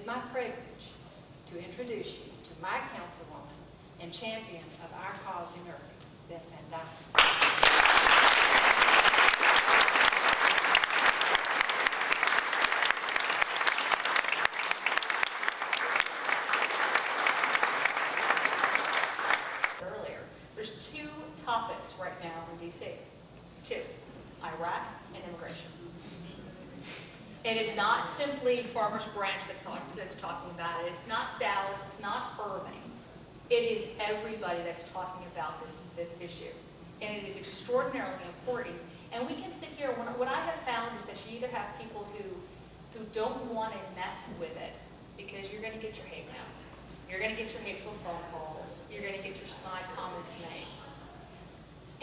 is my privilege to introduce you to my councilwoman and champion of our cause in Irving, Beth Van Duyne. Earlier, there's two topics right now in D.C. Two, Iraq and immigration. It is not simply Farmers Branch that's talking about it. It's not Dallas. It's not Irving. It is everybody that's talking about this issue. And it is extraordinarily important. And we can sit here. What I have found is that you either have people who don't want to mess with it because you're going to get your hate mail. You're going to get your hateful phone calls. You're going to get your snide comments made.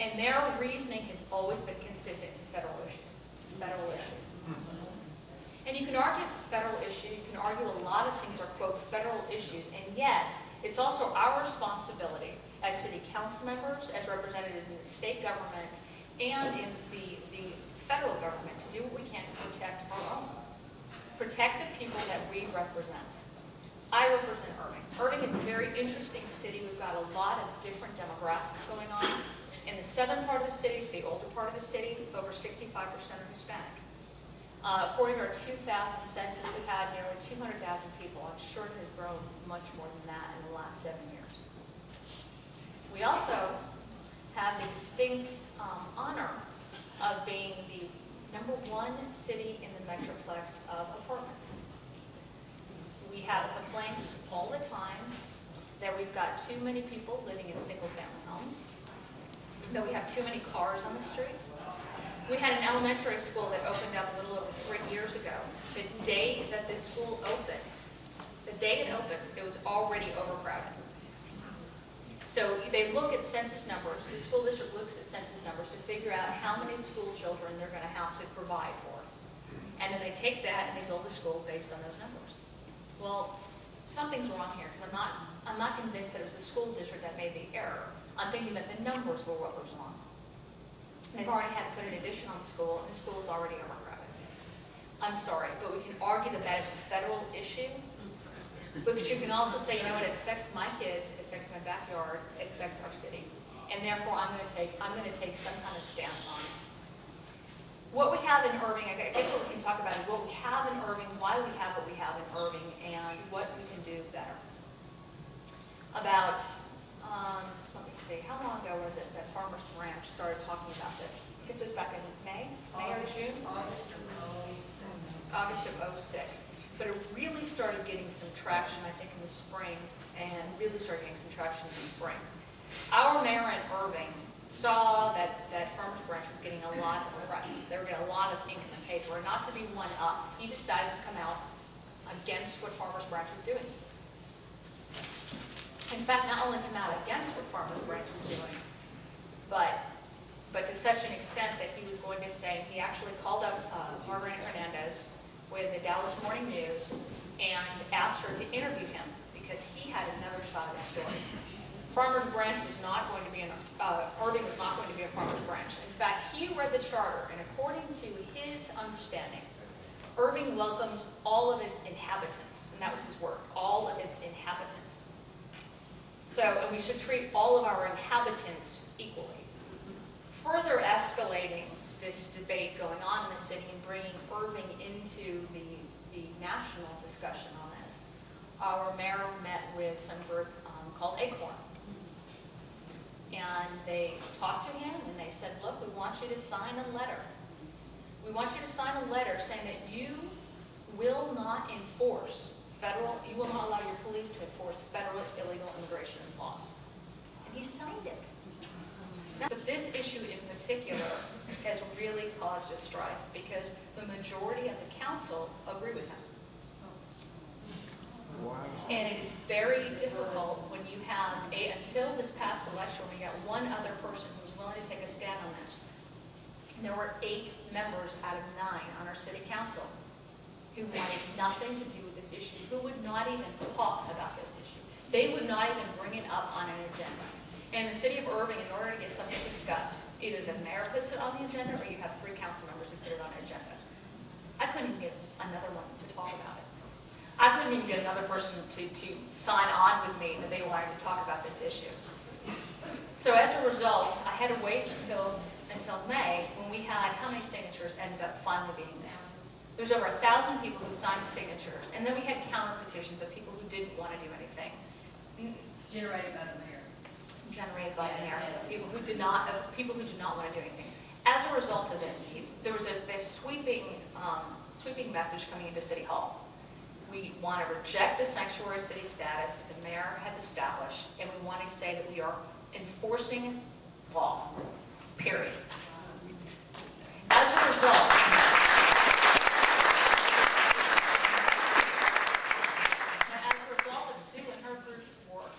And their reasoning has always been consistent. It's a federal issue. It's a federal issue. And you can argue it's a federal issue. You can argue a lot of things are, quote, federal issues. And yet, it's also our responsibility as city council members, as representatives in the state government, and in the federal government to do what we can to protect our own. Protect the people that we represent. I represent Irving. Irving is a very interesting city. We've got a lot of different demographics going on. In the southern part of the city, it's the older part of the city, over 65% are Hispanic. According to our 2000 census, we had nearly 200,000 people. I'm sure it has grown much more than that in the last 7 years. We also have the distinct honor of being the #1 city in the metroplex of apartments. We have complaints all the time that we've got too many people living in single-family homes, that we have too many cars on the streets. We had an elementary school that opened up a little over 3 years ago. The day that this school opened, it was already overcrowded. So they look at census numbers. The school district looks at census numbers to figure out how many school children they're going to have to provide for. And then they take that and they build the school based on those numbers. Well, something's wrong here because I'm not convinced that it was the school district that made the error. I'm thinking that the numbers were what was wrong. They've already had to put an addition on the school, and the school is already overcrowded. I'm sorry, but we can argue that that is a federal issue, because you can also say, you know what, it affects my kids, it affects my backyard, it affects our city, and therefore I'm going to take some kind of stance on it. What we have in Irving, I guess what we can talk about is what we have in Irving, why we have what we have in Irving, and what we can do better. About let me see, how long ago was it that Farmers Branch started talking about this? I guess it was back in May or June? August of 06. August of 06. But it really started getting some traction, I think, in the spring, and really started getting some traction in the spring. Our mayor in Irving saw that Farmers Branch was getting a lot of press. They were getting a lot of ink in the paper, and not to be one-upped, he decided to come out against what Farmers Branch was doing. In fact, not only come out against what Farmers Branch was doing, but to such an extent that he was going to say, he actually called up Margarita Hernandez with the Dallas Morning News and asked her to interview him because he had another side of the story. Farmers Branch was not going to be Irving was not going to be a Farmers Branch. In fact, he read the charter, and according to his understanding, Irving welcomes all of its inhabitants, and that was his word, all of its inhabitants. So, and we should treat all of our inhabitants equally. Further escalating this debate going on in the city and bringing Irving into the national discussion on this, our mayor met with some group called Acorn. And they talked to him and they said, look, we want you to sign a letter. We want you to sign a letter saying that you will not enforce you will not allow your police to enforce federal illegal immigration laws. And he signed it. Now, but this issue in particular has really caused a strife because the majority of the council agree with him. Wow. And it is very difficult when you have, until this past election, we got one other person who was willing to take a stand on this. And there were 8 members out of 9 on our city council who wanted nothing to do with this issue, who would not even talk about this issue. They would not even bring it up on an agenda. And the city of Irving, in order to get something discussed, either the mayor puts it on the agenda or you have 3 council members who put it on an agenda. I couldn't even get another one to talk about it. I couldn't even get another person to sign on with me that they wanted to talk about this issue. So as a result, I had to wait until May, when we had, how many signatures ended up finally being there? There's over 1,000 people who signed signatures, and then we had counter petitions of people who didn't want to do anything. Generated by the mayor. Generated by the mayor, people who did not want to do anything. As a result of this, there was a sweeping message coming into City Hall. We want to reject the sanctuary city status that the mayor has established, and we want to say that we are enforcing law, period. As a result, of Sue and her group's work,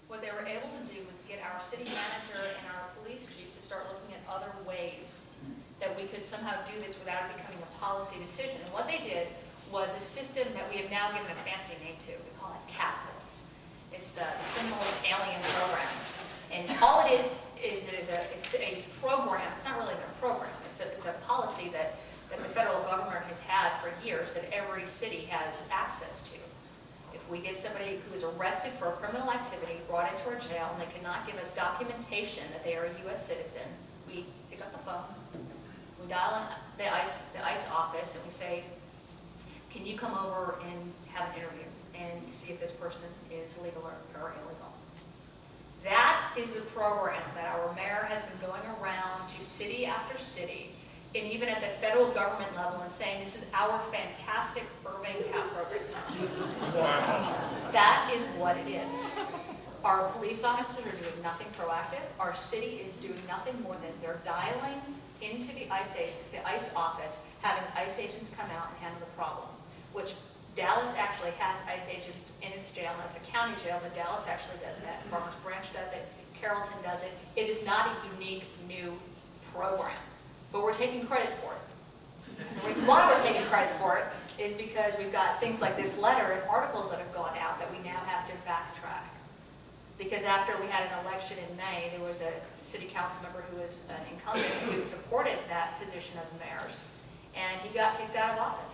what they were able to do was get our city manager and our police chief to start looking at other ways that we could somehow do this without it becoming a policy decision. And what they did was a system that we have now given a fancy name to. We call it CAPIS. It's the Criminal Alien Program. And all it is a program. It's not really a program. It's a policy that the federal government has had for years that every city has access to. If we get somebody who is arrested for a criminal activity, brought into our jail, and they cannot give us documentation that they are a U.S. citizen, we pick up the phone, we dial in the ICE office, and we say, can you come over and have an interview and see if this person is legal or illegal? That is the program that our mayor has been going around to city after city, and even at the federal government level, and saying this is our fantastic urban CAP program. That is what it is. Our police officers are doing nothing proactive. Our city is doing nothing more than they're dialing into the ICE office, having ICE agents come out and handle the problem, which Dallas actually has ICE agents in its jail. That's a county jail, but Dallas actually does that. Farmers Branch does it. Carrollton does it. It is not a unique new program, but we're taking credit for it. The reason why we're taking credit for it is because we've got things like this letter and articles that have gone out that we now have to backtrack. Because after we had an election in May, there was a city council member who was an incumbent who supported that position of the mayor's, and he got kicked out of office.